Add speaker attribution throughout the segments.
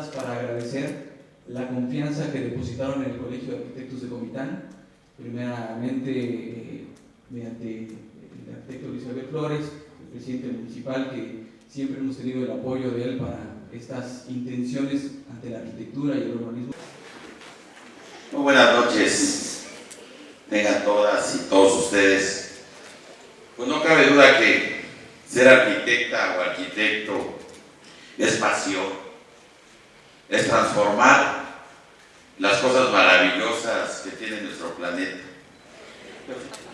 Speaker 1: todas para agradecer la confianza que depositaron en el Colegio de Arquitectos de Comitán, primeramente mediante el arquitecto Luis Javier Flores, el presidente municipal, que siempre hemos tenido el apoyo de él para estas intenciones ante la arquitectura y el urbanismo.
Speaker 2: Muy buenas noches, tengan todas y todos ustedes. Pues no cabe duda que ser arquitecta o arquitecto es pasión, es transformar las cosas maravillosas que tiene nuestro planeta.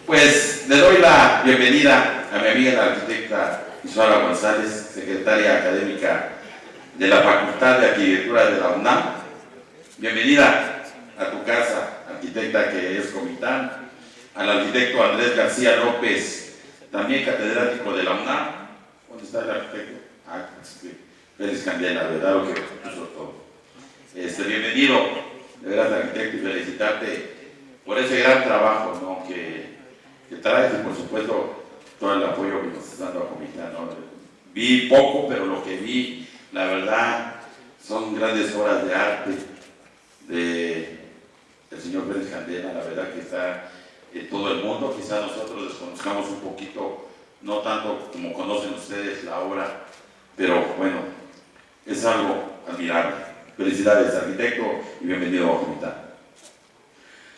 Speaker 2: Pues le doy la bienvenida a mi amiga la arquitecta Isola González, secretaria académica de la Facultad de Arquitectura de la UNAM. Bienvenida a tu casa, arquitecta que es Comitán, al arquitecto Andrés García López, también catedrático de la UNAM. ¿Dónde está el arquitecto? Félix Candela, ¿verdad? Lo que puso todo. Bienvenido, de verdad, arquitecto, y felicitarte por ese gran trabajo, ¿no? que traes, y por supuesto todo el apoyo que nos está dando a Comitán, ¿no? Vi poco, pero lo que vi, la verdad, son grandes obras de arte del señor Félix Candela, la verdad que está en todo el mundo. Quizá nosotros desconozcamos un poquito, no tanto como conocen ustedes la obra, pero bueno, es algo admirable. Felicidades, arquitecto, y bienvenido a Comitán.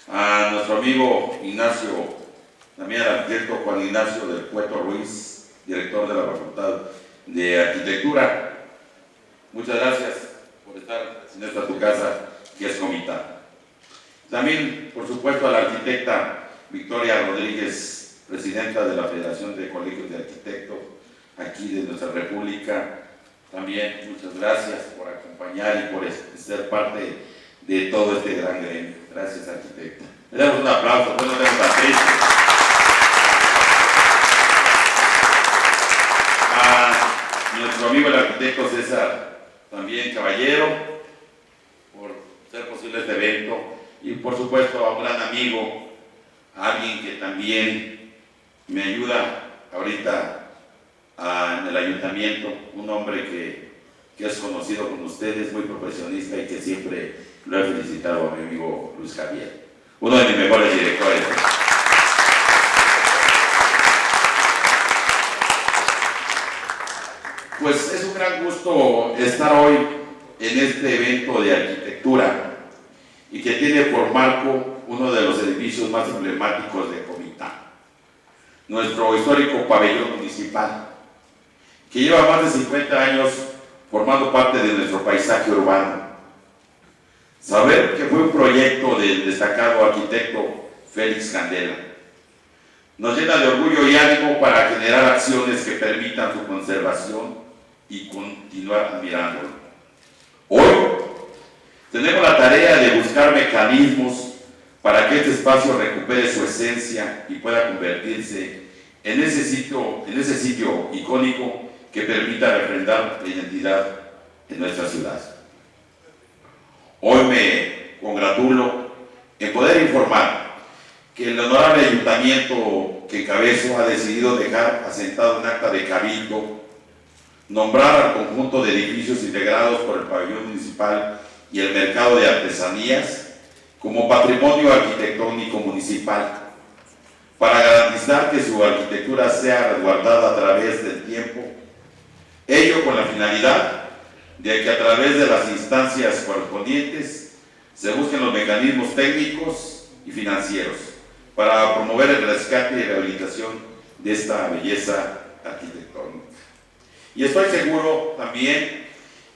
Speaker 2: A nuestro amigo Ignacio, también al arquitecto Juan Ignacio del Cueto Ruiz, director de la Facultad de Arquitectura, muchas gracias por estar en esta tu casa, que es Comitán. También, por supuesto, a la arquitecta Victoria Rodríguez, presidenta de la Federación de Colegios de Arquitectos aquí de nuestra República. También muchas gracias por acompañar y por ser parte de todo este gran gremio. Gracias, arquitecta. Le damos un aplauso, pues no tenemos tan triste. A nuestro amigo el arquitecto César, también caballero, por ser posible este evento, y por supuesto a un gran amigo, a alguien que también me ayuda ahorita en el ayuntamiento, un hombre que es conocido con ustedes, muy profesionista, y que siempre lo he felicitado, a mi amigo Luis Javier, uno de mis mejores directores. Pues es un gran gusto estar hoy en este evento de arquitectura y que tiene por marco uno de los edificios más emblemáticos de Comitán, nuestro histórico pabellón municipal, que lleva más de 50 años formando parte de nuestro paisaje urbano. Saber que fue un proyecto del destacado arquitecto Félix Candela nos llena de orgullo y ánimo para generar acciones que permitan su conservación y continuar admirándolo. Hoy tenemos la tarea de buscar mecanismos para que este espacio recupere su esencia y pueda convertirse en ese sitio icónico que permita refrendar la identidad de nuestra ciudad. Hoy me congratulo en poder informar que el honorable ayuntamiento que encabezo ha decidido dejar asentado un acta de cabildo, nombrar al conjunto de edificios integrados por el pabellón municipal y el mercado de artesanías como patrimonio arquitectónico municipal, para garantizar que su arquitectura sea resguardada a través del tiempo, ello con la finalidad de que a través de las instancias correspondientes se busquen los mecanismos técnicos y financieros para promover el rescate y rehabilitación de esta belleza arquitectónica. Y estoy seguro también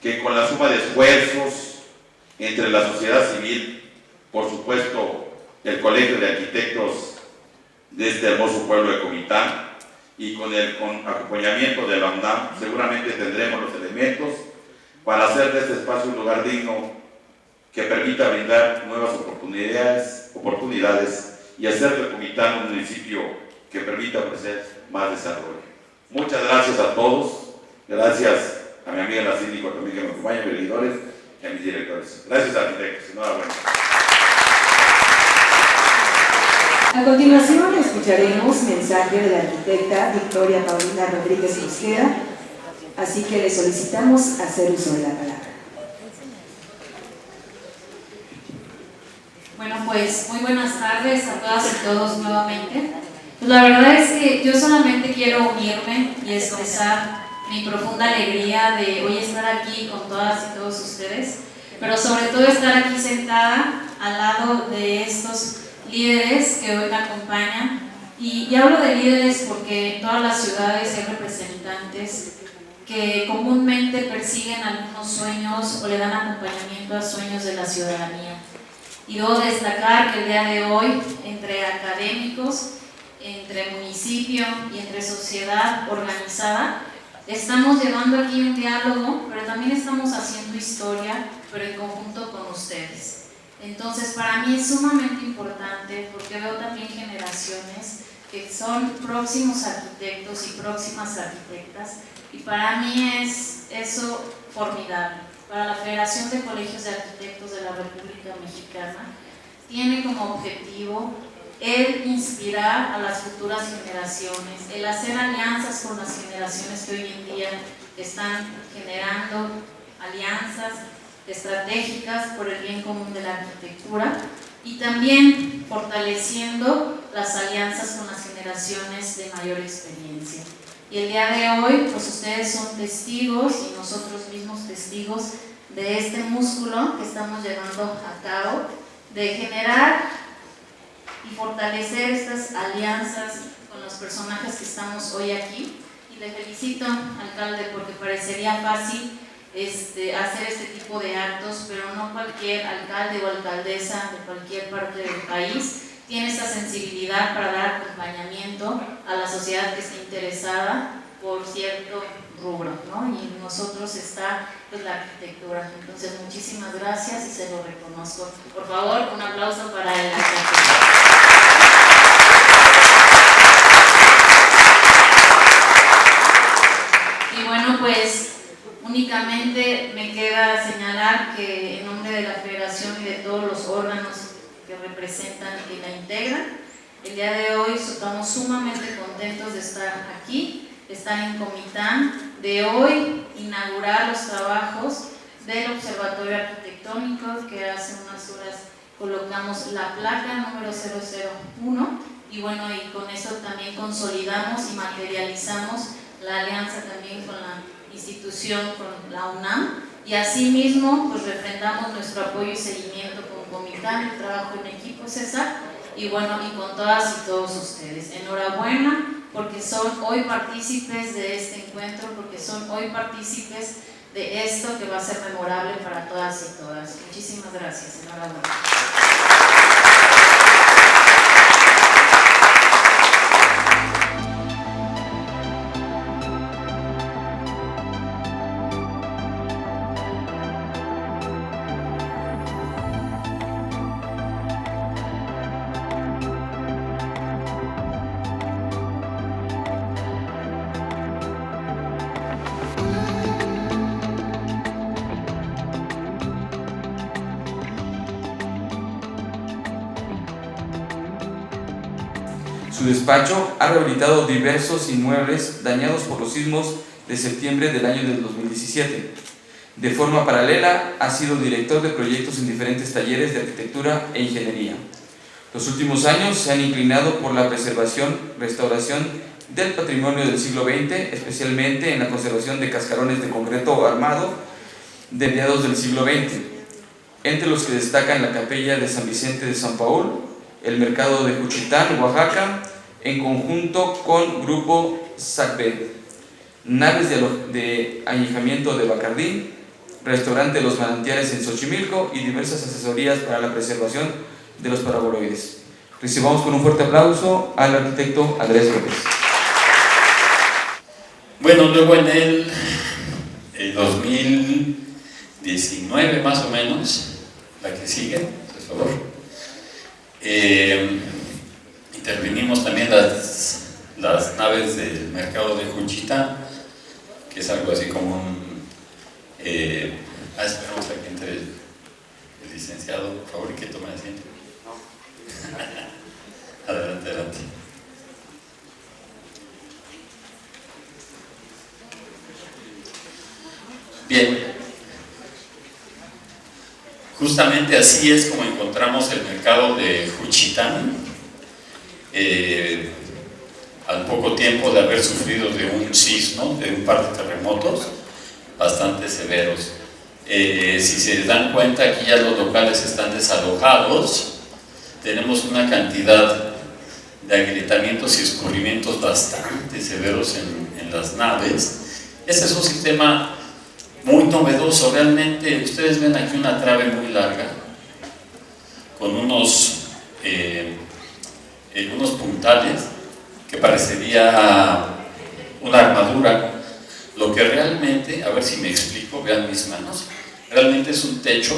Speaker 2: que con la suma de esfuerzos entre la sociedad civil, por supuesto el Colegio de Arquitectos de este hermoso pueblo de Comitán, y con el acompañamiento de la UNAM, seguramente tendremos los elementos para hacer de este espacio un lugar digno que permita brindar nuevas oportunidades y hacer de Comitán un municipio que permita ofrecer más desarrollo. Muchas gracias a todos, gracias a mi amiga la síndica también que me acompaña, a mis regidores y a mis directores. Gracias, arquitectos. Enhorabuena.
Speaker 3: A continuación escucharemos mensaje de la arquitecta Victoria Paulina Rodríguez Mosquera, así que le solicitamos hacer uso de la palabra.
Speaker 4: pues muy buenas tardes a todas y todos nuevamente. Pues la verdad es que yo solamente quiero unirme y expresar mi profunda alegría de hoy estar aquí con todas y todos ustedes, pero sobre todo estar aquí sentada al lado de estos líderes que hoy me acompañan. Y hablo de líderes porque en todas las ciudades hay representantes que comúnmente persiguen algunos sueños o le dan acompañamiento a sueños de la ciudadanía. Y debo destacar que el día de hoy, entre académicos, entre municipio y entre sociedad organizada, estamos llevando aquí un diálogo, pero también estamos haciendo historia, pero en conjunto con ustedes. Entonces, para mí es sumamente importante porque veo también generaciones que son próximos arquitectos y próximas arquitectas, y para mí es eso formidable. Para la Federación de Colegios de Arquitectos de la República Mexicana tiene como objetivo el inspirar a las futuras generaciones, el hacer alianzas con las generaciones que hoy en día están generando alianzas estratégicas por el bien común de la arquitectura, y también fortaleciendo las alianzas con las generaciones de mayor experiencia. Y el día de hoy, pues ustedes son testigos y nosotros mismos testigos de este músculo que estamos llevando a cabo, de generar y fortalecer estas alianzas con los personajes que estamos hoy aquí. Y le felicito, alcalde, porque parecería fácil hacer este tipo de actos, pero no cualquier alcalde o alcaldesa de cualquier parte del país tiene esa sensibilidad para dar acompañamiento a la sociedad que esté interesada por cierto rubro, ¿no? Y en nosotros está pues la arquitectura. Entonces, muchísimas gracias y se lo reconozco. Por favor, un aplauso para el arquitecto. Y bueno, pues únicamente me queda señalar que en nombre de la Federación y de todos los órganos que representan y que la integran, el día de hoy estamos sumamente contentos de estar aquí, de estar en Comitán, de hoy inaugurar los trabajos del Observatorio Arquitectónico, que hace unas horas colocamos la placa número 001, y bueno, y con eso también consolidamos y materializamos la alianza también con la institución, con la UNAM, y asimismo pues refrendamos nuestro apoyo y seguimiento con Comitán, el trabajo en equipo, César, y bueno, y con todas y todos ustedes. Enhorabuena porque son hoy partícipes de este encuentro, porque son hoy partícipes de esto que va a ser memorable para todas y todas. Muchísimas gracias, enhorabuena.
Speaker 1: Su despacho ha rehabilitado diversos inmuebles dañados por los sismos de septiembre del año del 2017. De forma paralela, ha sido director de proyectos en diferentes talleres de arquitectura e ingeniería. Los últimos años se han inclinado por la preservación, restauración del patrimonio del siglo XX, especialmente en la conservación de cascarones de concreto armado de mediados del siglo XX, entre los que destacan la capilla de San Vicente de San Paul, el mercado de Juchitán, Oaxaca, en conjunto con Grupo SACB, naves de añejamiento de Bacardí, restaurante Los Manantiales en Xochimilco y diversas asesorías para la preservación de los paraboloides. Recibamos con un fuerte aplauso al arquitecto Andrés López.
Speaker 5: Bueno, luego en el 2019 más o menos, la que sigue, por favor, intervinimos también las naves del mercado de Juchitán, que es algo así como un... esperamos a que entre el licenciado, por favor, y que tome asiento. Adelante, adelante. Bien. Justamente así es como encontramos el mercado de Juchitán, al poco tiempo de haber sufrido de un sismo, de un par de terremotos bastante severos. Si se dan cuenta, aquí ya los locales están desalojados, tenemos una cantidad de agrietamientos y escurrimientos bastante severos en las naves. Este es un sistema muy novedoso, realmente. Ustedes ven aquí una trave muy larga con unos puntales que parecería una armadura. Lo que realmente, a ver si me explico, vean mis manos, realmente es un techo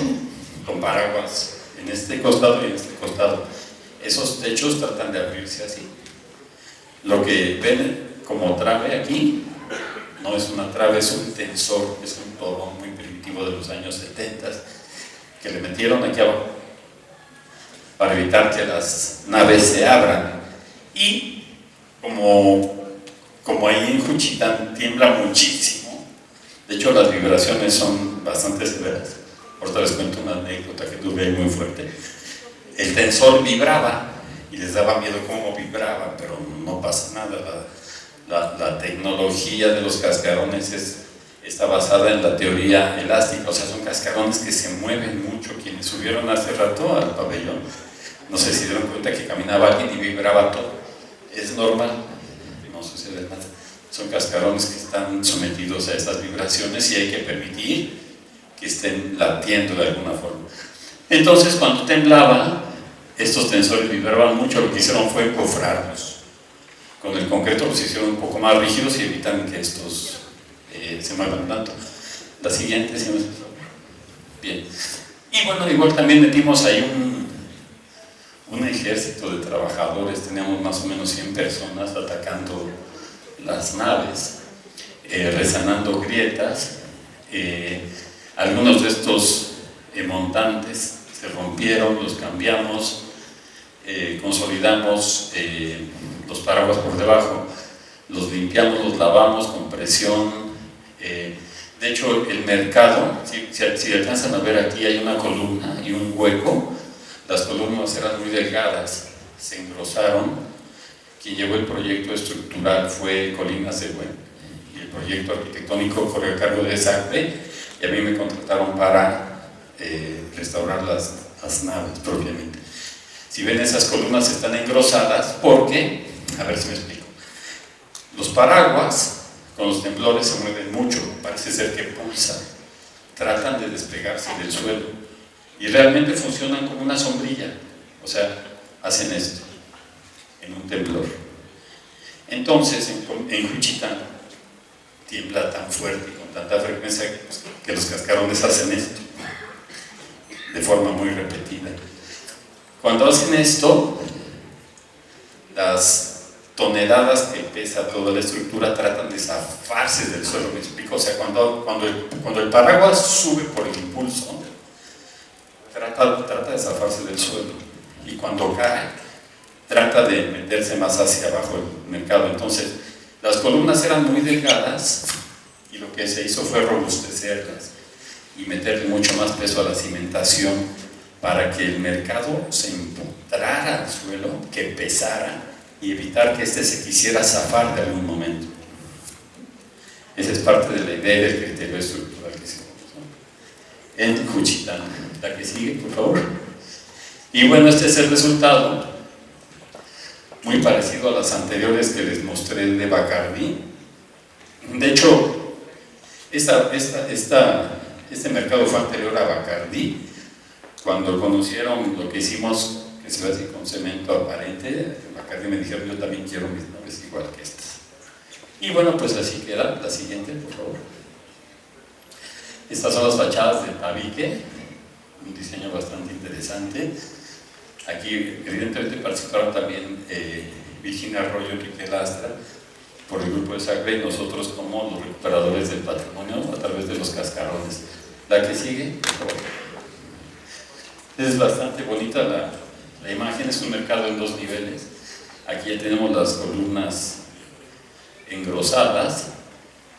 Speaker 5: con paraguas en este costado y en este costado. Esos techos tratan de abrirse así. Lo que ven como trave aquí no es una trave, es un tensor, es un torón muy primitivo de los años 70 que le metieron aquí abajo para evitar que las naves se abran. Y como ahí en Juchitán tiembla muchísimo, de hecho las vibraciones son bastante severas. Ahorita les cuento una anécdota que tuve ahí muy fuerte. El tensor vibraba y les daba miedo cómo vibraba, pero no pasa nada. La tecnología de los cascarones está basada en la teoría elástica, o sea, son cascarones que se mueven mucho. Quienes subieron hace rato al pabellón, no sé si dieron cuenta que caminaba alguien y vibraba todo. Es normal, no sucede nada. Son cascarones que están sometidos a estas vibraciones y hay que permitir que estén latiendo de alguna forma. Entonces, cuando temblaba, estos tensores vibraban mucho. Lo que hicieron fue encofrarlos. Con el concreto los hicieron un poco más rígidos y evitan que estos se muevan tanto. La siguiente, si no se... Bien. Y bueno, igual también metimos ahí un ejército de trabajadores. Teníamos más o menos 100 personas atacando las naves, resanando grietas. Algunos de estos montantes se rompieron, los cambiamos, consolidamos los paraguas por debajo, los limpiamos, los lavamos con presión. De hecho, el mercado, si alcanzan a ver aquí, hay una columna y un hueco. Las columnas eran muy delgadas, se engrosaron. Quien llevó el proyecto estructural fue Colinas de Buen, y el proyecto arquitectónico corrió a cargo de SACPE, y a mí me contrataron para restaurar las naves propiamente. Si ven, esas columnas están engrosadas porque, a ver si me explico, los paraguas con los temblores se mueven mucho, parece ser que pulsan, tratan de despegarse del suelo y realmente funcionan como una sombrilla, o sea, hacen esto en un temblor. Entonces, en Juchitán tiembla tan fuerte y con tanta frecuencia que los cascarones hacen esto de forma muy repetida. Cuando hacen esto, las toneladas que pesa toda la estructura tratan de zafarse del suelo, ¿me explico? O sea, cuando el paraguas sube por el impulso, trata de zafarse del suelo, y cuando cae, trata de meterse más hacia abajo del mercado. Entonces, las columnas eran muy delgadas y lo que se hizo fue robustecerlas y meterle mucho más peso a la cimentación para que el mercado se empotrara al suelo, que pesara y evitar que éste se quisiera zafar de algún momento. Esa es parte de la idea del criterio estructural que se puso en Juchitán. La que sigue, por favor. Y bueno, este es el resultado, muy parecido a las anteriores que les mostré de Bacardí. De hecho, este mercado fue anterior a Bacardí. Cuando conocieron lo que hicimos, que se ve así con cemento aparente, Bacardí me dijeron: yo también quiero mis naves igual que estas. Y bueno, pues así queda. La siguiente, por favor. Estas son las fachadas de tabique, un diseño bastante interesante. Aquí evidentemente participaron también Virginia Arroyo y Enrique Lastra por el grupo de SACPE, y nosotros como los recuperadores del patrimonio a través de los cascarones. La que sigue, por favor. Es bastante bonita la imagen. Es un mercado en 2 niveles. Aquí ya tenemos las columnas engrosadas,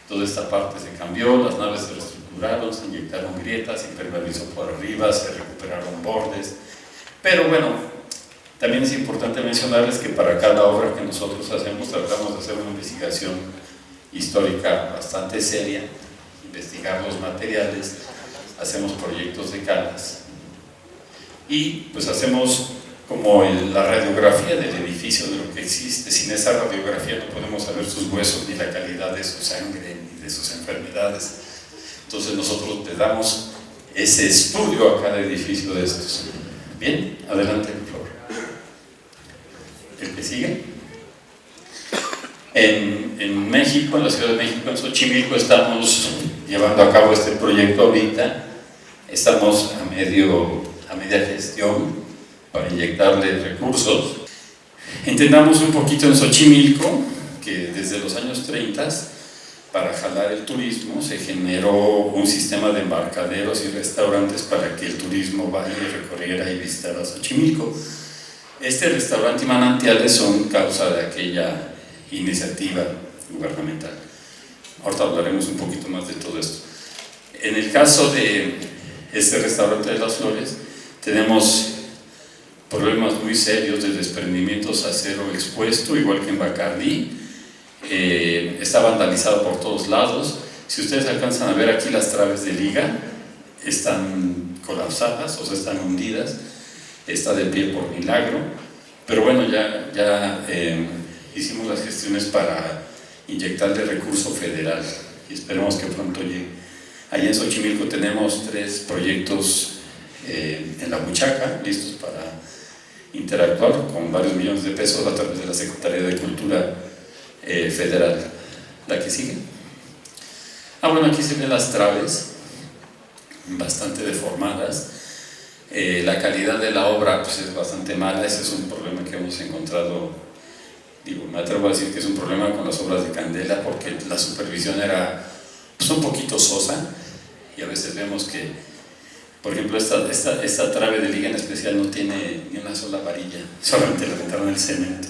Speaker 5: toda esta parte se cambió, las naves se reestructuraron estructuraron, se inyectaron grietas, se impermeabilizó por arriba, se recuperaron bordes. Pero bueno, también es importante mencionarles que para cada obra que nosotros hacemos tratamos de hacer una investigación histórica bastante seria, investigar los materiales, hacemos proyectos de calas y pues hacemos como la radiografía del edificio, de lo que existe. Sin esa radiografía no podemos saber sus huesos, ni la calidad de su sangre, ni de sus enfermedades. Entonces nosotros le damos ese estudio a cada edificio de estos. Bien, adelante, por favor. El que sigue. En México, en la Ciudad de México, en Xochimilco, estamos llevando a cabo este proyecto ahorita. Estamos a media gestión para inyectarle recursos. Entendamos un poquito en Xochimilco que desde los años 30, para jalar el turismo, se generó un sistema de embarcaderos y restaurantes para que el turismo vaya y recorriera y visitara Xochimilco. Este restaurante y manantiales son causa de aquella iniciativa gubernamental. Ahorita hablaremos un poquito más de todo esto. En el caso de este restaurante de las Flores, tenemos problemas muy serios de desprendimientos a acero expuesto, igual que en Bacardí. Está vandalizado por todos lados. Si ustedes alcanzan a ver aquí, las traves de liga están colapsadas, o sea, están hundidas. Está de pie por milagro, pero bueno, ya hicimos las gestiones para inyectarle recurso federal y esperemos que pronto llegue. Allá en Xochimilco tenemos 3 proyectos en la buchaca, listos para interactuar con varios millones de pesos a través de la Secretaría de Cultura Federal. La que sigue. Bueno, aquí se ven las traves, bastante deformadas. La calidad de la obra pues, es bastante mala. Ese es un problema que hemos encontrado. Me atrevo a decir que es un problema con las obras de Candela, porque la supervisión era pues, un poquito sosa, y a veces vemos que, por ejemplo, esta trave de liga en especial no tiene ni una sola varilla, solamente le aventaron el cemento.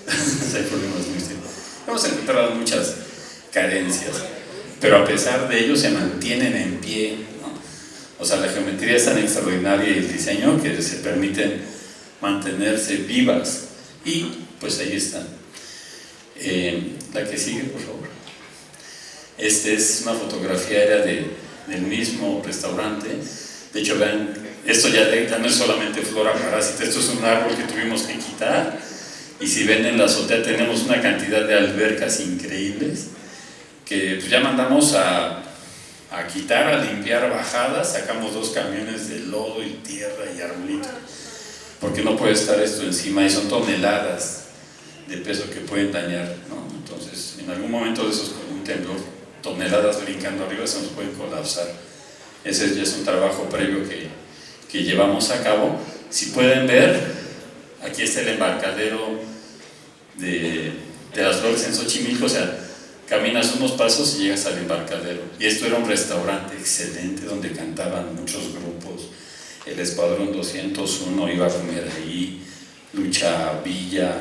Speaker 5: Hay problemas muy serios. Hemos encontrado muchas carencias, pero a pesar de ello se mantienen en pie, ¿no? O sea, la geometría es tan extraordinaria y el diseño que se permiten mantenerse vivas, y pues ahí están. La que sigue, por favor. Esta es una fotografía aérea del mismo restaurante. De hecho, vean, esto ya no es solamente flora parásita, esto es un árbol que tuvimos que quitar. Y si ven en la azotea tenemos una cantidad de albercas increíbles que pues ya mandamos a quitar, a limpiar bajadas. Sacamos 2 camiones de lodo y tierra y arbolito, porque no puede estar esto encima, y son toneladas de peso que pueden dañar, ¿no? Entonces, en algún momento de esos, con un temblor, toneladas brincando arriba se nos pueden colapsar. Ese ya es un trabajo previo que llevamos a cabo. Si pueden ver, aquí está el embarcadero de las Flores en Xochimilco. O sea, caminas unos pasos y llegas al embarcadero. Y esto era un restaurante excelente donde cantaban muchos grupos. El Escuadrón 201 iba a comer ahí, Lucha Villa,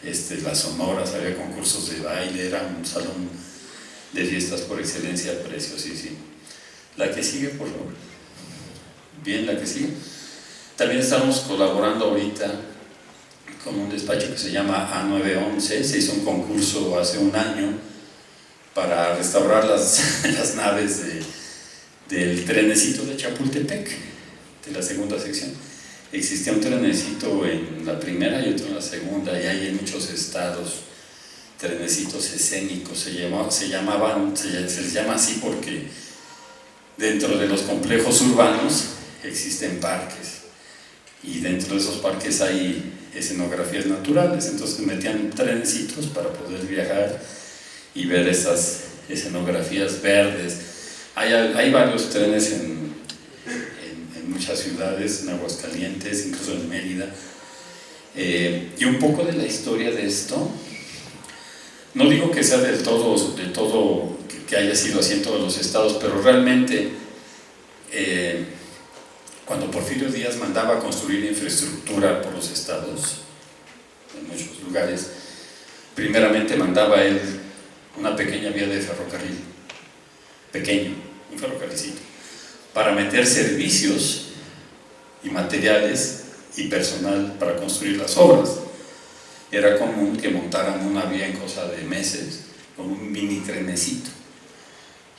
Speaker 5: las Sonoras, había concursos de baile, era un salón de fiestas por excelencia, preciosísimo. La que sigue, por favor. Bien, la que sigue. También estamos colaborando ahorita con un despacho que se llama A911. Se hizo un concurso hace un año para restaurar las naves del trenecito de Chapultepec, de la segunda sección. Existía un trenecito en la primera y otro en la segunda, y hay en muchos estados trenecitos escénicos. Se les llama así porque dentro de los complejos urbanos existen parques, y dentro de esos parques hay escenografías naturales. Entonces metían trenecitos para poder viajar y ver esas escenografías verdes. Hay varios trenes en muchas ciudades, en Aguascalientes, incluso en Mérida. Y un poco de la historia de esto, no digo que sea del todo que haya sido así en todos los estados, pero realmente cuando Porfirio Díaz mandaba a construir infraestructura por los estados, en muchos lugares, primeramente mandaba él una pequeña vía de ferrocarril, pequeño, un ferrocarrilcito, para meter servicios y materiales y personal para construir las obras. Era común que montaran una vía en cosa de meses con un mini trenecito.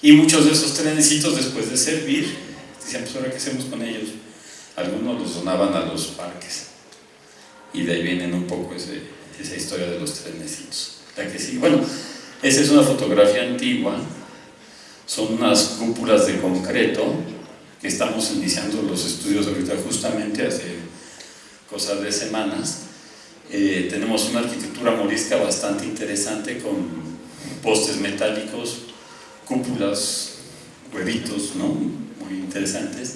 Speaker 5: Y muchos de esos trenecitos, después de servir, decían, pues ahora qué hacemos con ellos. Algunos los donaban a los parques. Y de ahí vienen un poco esa historia de los trenecitos. La que sí. Bueno, esa es una fotografía antigua. Son unas cúpulas de concreto que estamos iniciando los estudios ahorita justamente hace cosas de semanas. Tenemos una arquitectura morisca bastante interesante con postes metálicos, cúpulas, huevitos, ¿no? Muy interesantes.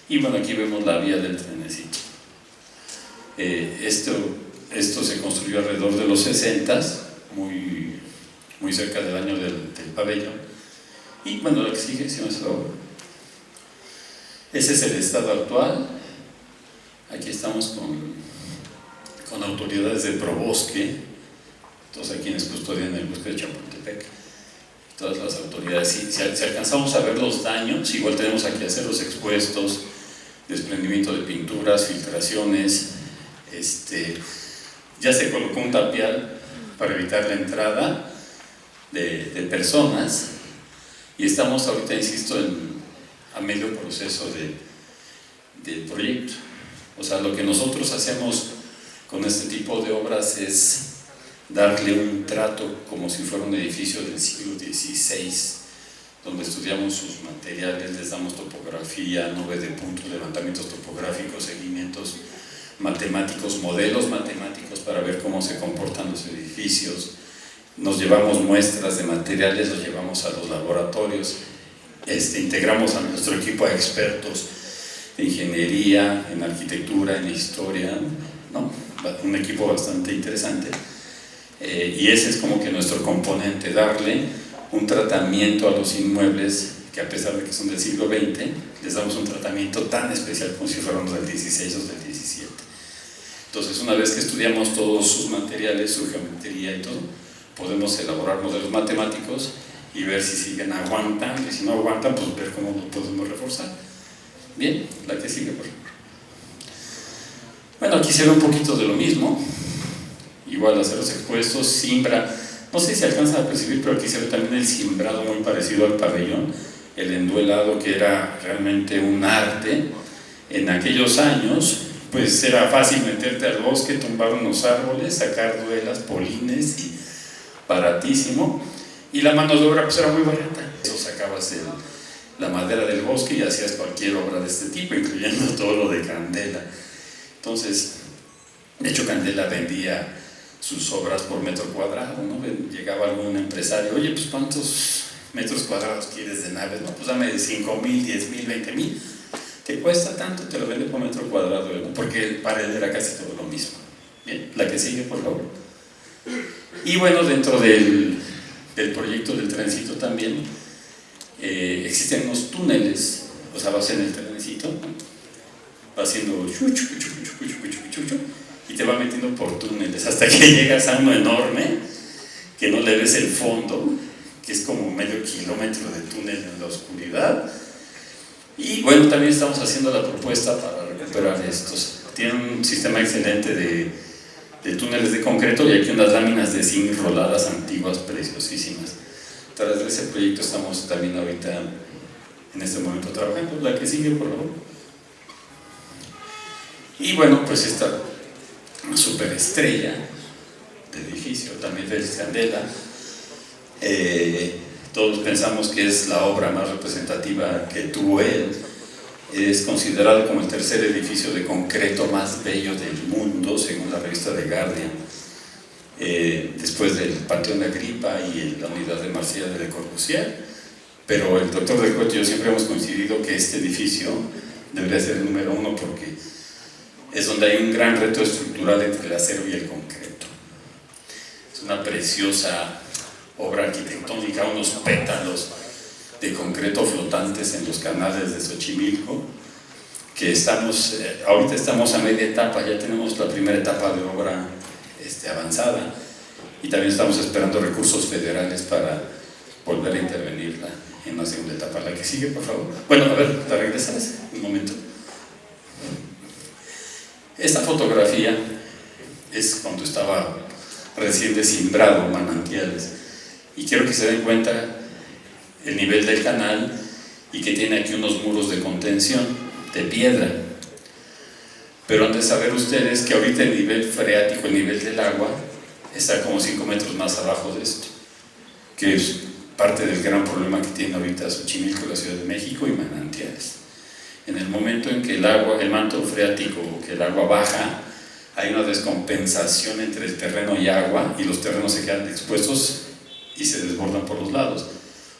Speaker 5: Y bueno, aquí vemos la vía del trenecito. Esto se construyó alrededor de los 60s, muy cerca del año del pabellón. Y bueno, la que sigue, si no es la obra. Ese es el estado actual. Aquí estamos con autoridades de Probosque, todos a quienes custodian el bosque de Chapultepec, todas las autoridades. Si alcanzamos a ver los daños, igual tenemos aquí aceros expuestos, desprendimiento de pinturas, filtraciones. Ya se colocó un tapial para evitar la entrada de personas, y estamos ahorita, insisto, a medio proceso del proyecto. O sea, lo que nosotros hacemos con este tipo de obras es darle un trato como si fuera un edificio del siglo XVI, donde estudiamos sus materiales, les damos topografía, nube de puntos, levantamientos topográficos, seguimientos matemáticos, modelos matemáticos para ver cómo se comportan los edificios. Nos llevamos muestras de materiales, los llevamos a los laboratorios, integramos a nuestro equipo de expertos en ingeniería, en arquitectura, en historia, ¿no? Un equipo bastante interesante. Y ese es como que nuestro componente, darle un tratamiento a los inmuebles que, a pesar de que son del siglo XX, les damos un tratamiento tan especial como si fueran del XVI o del XVII. Entonces, una vez que estudiamos todos sus materiales, su geometría y todo, podemos elaborar modelos matemáticos y ver si siguen aguantando, y si no aguantan, pues ver cómo los podemos reforzar. Bien, la que sigue, por favor. Bueno, aquí se ve un poquito de lo mismo. Igual aceros expuestos, cimbra. No sé si alcanzan a percibir, pero aquí se ve también el cimbrado muy parecido al pabellón, el enduelado, que era realmente un arte. En aquellos años, pues era fácil meterte al bosque, tumbar unos árboles, sacar duelas, polines, y baratísimo. Y la mano de obra pues era muy barata. Eso sacabas la madera del bosque y hacías cualquier obra de este tipo, incluyendo todo lo de Candela. Entonces, de hecho, Candela vendía sus obras por metro cuadrado, ¿no? Llegaba algún empresario, oye, pues ¿cuántos metros cuadrados quieres de naves? No, pues dame 5,000, 10,000, 20,000. Te cuesta tanto, te lo vende por metro cuadrado, ¿no? Porque para él era casi todo lo mismo. Bien, la que sigue, por favor. Y bueno, dentro del proyecto del trencito también existen unos túneles. O sea, vas en el trencito, ¿no? Va haciendo y te va metiendo por túneles hasta que llegas a uno enorme que no le ves el fondo, que es como medio kilómetro de túnel en la oscuridad. Y bueno, también estamos haciendo la propuesta para recuperar estos. Tienen un sistema excelente de túneles de concreto, y aquí unas láminas de zinc roladas antiguas preciosísimas. Tras de ese proyecto estamos también ahorita en este momento trabajando. La que sigue, por favor. Y bueno, pues esta superestrella de edificio también de Candela, todos pensamos que es la obra más representativa que tuvo él. Es considerado como el tercer edificio de concreto más bello del mundo, según la revista The Guardian, después del Panteón de Agripa y la unidad de Marsella de Le Corbusier. Pero el doctor Delcourt y yo siempre hemos coincidido que este edificio debería ser el número 1, porque es donde hay un gran reto estructural entre el acero y el concreto. Es una preciosa obra arquitectónica, unos pétalos de concreto flotantes en los canales de Xochimilco, que ahorita estamos a media etapa, ya tenemos la primera etapa de obra avanzada, y también estamos esperando recursos federales para volver a intervenirla en la segunda etapa. La que sigue, por favor. Bueno, a ver, ¿la regresas? Un momento. Esta fotografía es cuando estaba recién desimbrado Manantiales, y quiero que se den cuenta el nivel del canal y que tiene aquí unos muros de contención de piedra. Pero han de saber ustedes que ahorita el nivel freático, el nivel del agua, está como 5 metros más abajo de esto, que es parte del gran problema que tiene ahorita Xochimilco, la Ciudad de México y Manantiales. En el momento en que el agua, el manto freático, que el agua baja, hay una descompensación entre el terreno y agua, y los terrenos se quedan expuestos y se desbordan por los lados,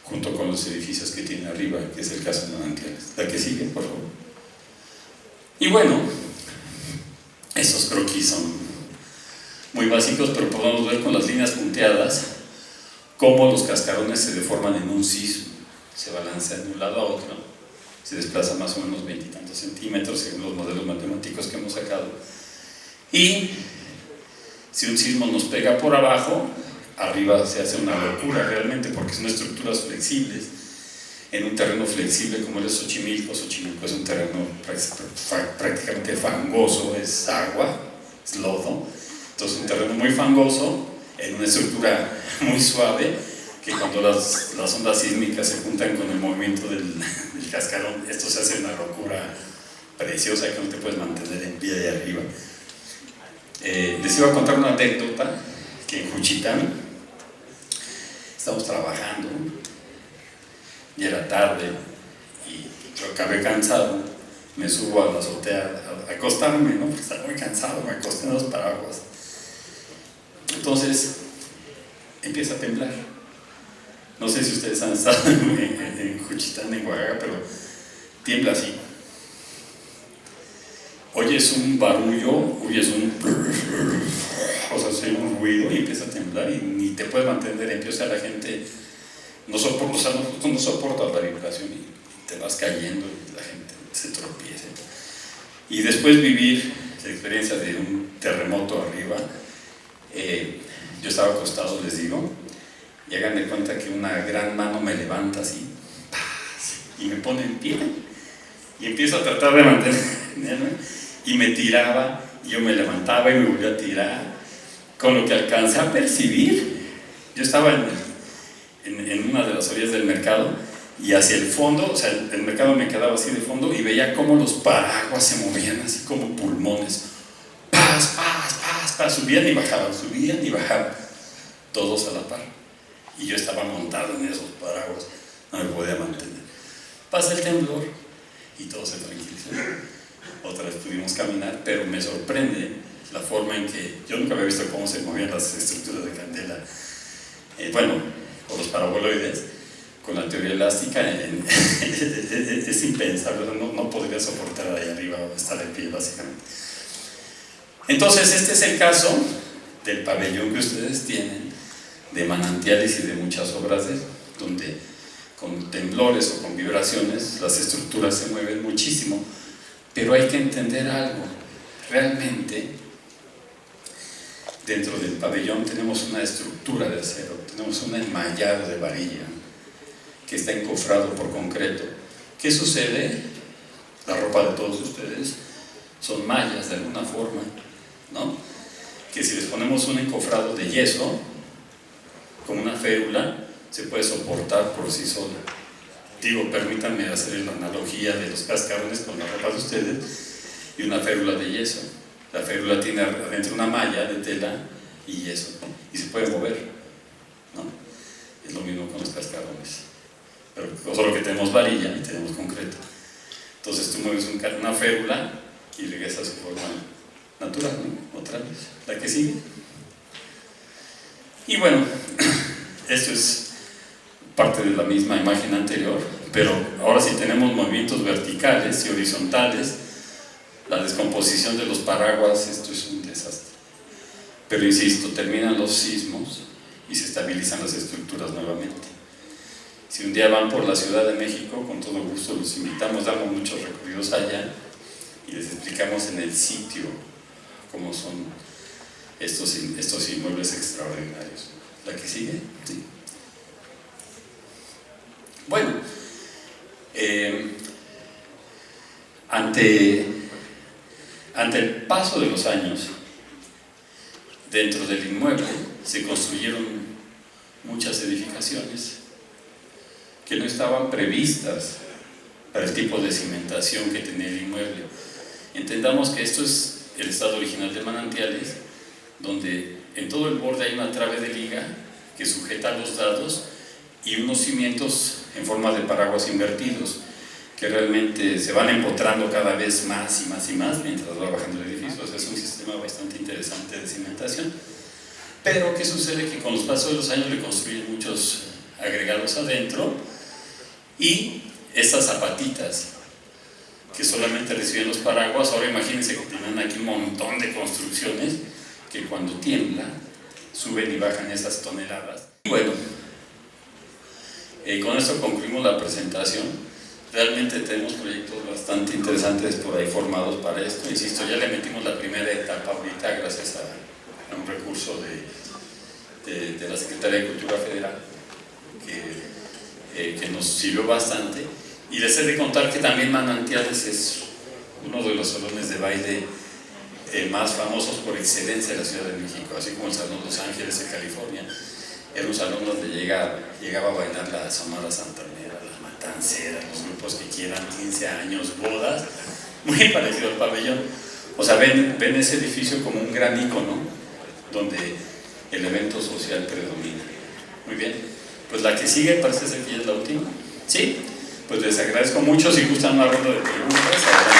Speaker 5: junto con los edificios que tiene arriba, que es el caso de Manantiales. La que sigue, por favor. Y bueno, estos croquis son muy básicos, pero podemos ver con las líneas punteadas cómo los cascarones se deforman en un sismo, se balancean de un lado a otro, se desplazan más o menos 20 y tantos centímetros según los modelos matemáticos que hemos sacado. Y si un sismo nos pega por abajo, arriba se hace una locura realmente, porque son estructuras flexibles en un terreno flexible como el de Xochimilco. Xochimilco es un terreno prácticamente fangoso, es agua, es lodo, entonces un terreno muy fangoso en una estructura muy suave, que cuando las ondas sísmicas se juntan con el movimiento del cascarón, esto se hace una locura preciosa que no te puedes mantener en pie ahí arriba. Les iba a contar una anécdota, que en Juchitán estamos trabajando, ya era tarde y yo acabé cansado, me subo a la azotea a acostarme, ¿no? Porque estaba muy cansado, me acosté en los paraguas. Entonces empieza a temblar. No sé si ustedes han estado en Juchitán, en Oaxaca, pero tiembla así. Oyes un barullo, oyes un... O sea, se oye un ruido y empieza a temblar y ni te puedes mantener en pie. O sea, la gente no soporta, no soporta la vibración y te vas cayendo y la gente se tropieza. Y después vivir la experiencia de un terremoto arriba, yo estaba acostado, les digo, y hagan de cuenta que una gran mano me levanta así, y me pone en pie, y empiezo a tratar de mantenerme, y me tiraba, y yo me levantaba y me volvía a tirar, con lo que alcancé a percibir. Yo estaba en una de las orillas del mercado, y hacia el fondo, o sea, el mercado me quedaba así de fondo, y veía cómo los paraguas se movían así como pulmones, paz, paz, paz, paz, subían y bajaban, todos a la par. Y yo estaba montado en esos paraguas, no me podía mantener. Pasa el temblor y todo se tranquilizó. Otra vez pudimos caminar, pero me sorprende la forma en que yo nunca había visto cómo se movían las estructuras de candela, o los paraboloides, con la teoría elástica. Es impensable, no podría soportar ahí arriba o estar de pie, básicamente. Entonces, este es el caso del pabellón que ustedes tienen, de Manantiales y de muchas obras donde con temblores o con vibraciones las estructuras se mueven muchísimo. Pero hay que entender algo, realmente dentro del pabellón tenemos una estructura de acero, tenemos un enmallado de varilla que está encofrado por concreto. ¿Qué sucede? La ropa de todos ustedes son mallas de alguna forma, ¿no? Que si les ponemos un encofrado de yeso, como una férula, se puede soportar por sí sola. Digo, permítanme hacer la analogía de los cascarones con la ropa de ustedes y una férula de yeso. La férula tiene adentro una malla de tela y yeso, ¿no? Y se puede mover, ¿no? Es lo mismo con los cascarones, pero solo que tenemos varilla y tenemos concreto. Entonces tú mueves una férula y regresa a su forma natural, ¿no? Otra vez, la que sigue. Y bueno, esto es parte de la misma imagen anterior, pero ahora sí tenemos movimientos verticales y horizontales. La descomposición de los paraguas, esto es un desastre. Pero insisto, terminan los sismos y se estabilizan las estructuras nuevamente. Si un día van por la Ciudad de México, con todo gusto los invitamos, damos muchos recorridos allá y les explicamos en el sitio cómo son estos inmuebles extraordinarios. ¿La que sigue? Sí. Bueno, ante el paso de los años, dentro del inmueble se construyeron muchas edificaciones que no estaban previstas para el tipo de cimentación que tenía el inmueble. Entendamos que esto es el estado original de Manantiales, donde en todo el borde hay una trave de liga que sujeta los lados y unos cimientos en forma de paraguas invertidos que realmente se van empotrando cada vez más y más y más mientras va bajando el edificio. O sea, es un sistema bastante interesante de cimentación. Pero ¿qué sucede? Que con los pasos de los años le construyen muchos agregados adentro y estas zapatitas que solamente reciben los paraguas, ahora imagínense que tienen aquí un montón de construcciones que cuando tiembla suben y bajan esas toneladas. Y bueno, con esto concluimos la presentación. Realmente tenemos proyectos bastante interesantes por ahí formados para esto. Insisto, ya le metimos la primera etapa ahorita gracias a un recurso de la Secretaría de Cultura Federal que nos sirvió bastante. Y les he de contar que también Manantiales es uno de los salones de baile más famosos por excelencia de la Ciudad de México, así como el Salón Los Ángeles de California. Era un salón donde llegaba a bailar la Sonora Santanera, las Matanceras, los grupos que quieran, 15 años, bodas, muy parecido al pabellón. O sea, ven ese edificio como un gran ícono donde el evento social predomina. Muy bien, pues la que sigue parece ser que ya es la última. ¿Sí? Pues les agradezco mucho. Si gustan una ronda de preguntas, adelante.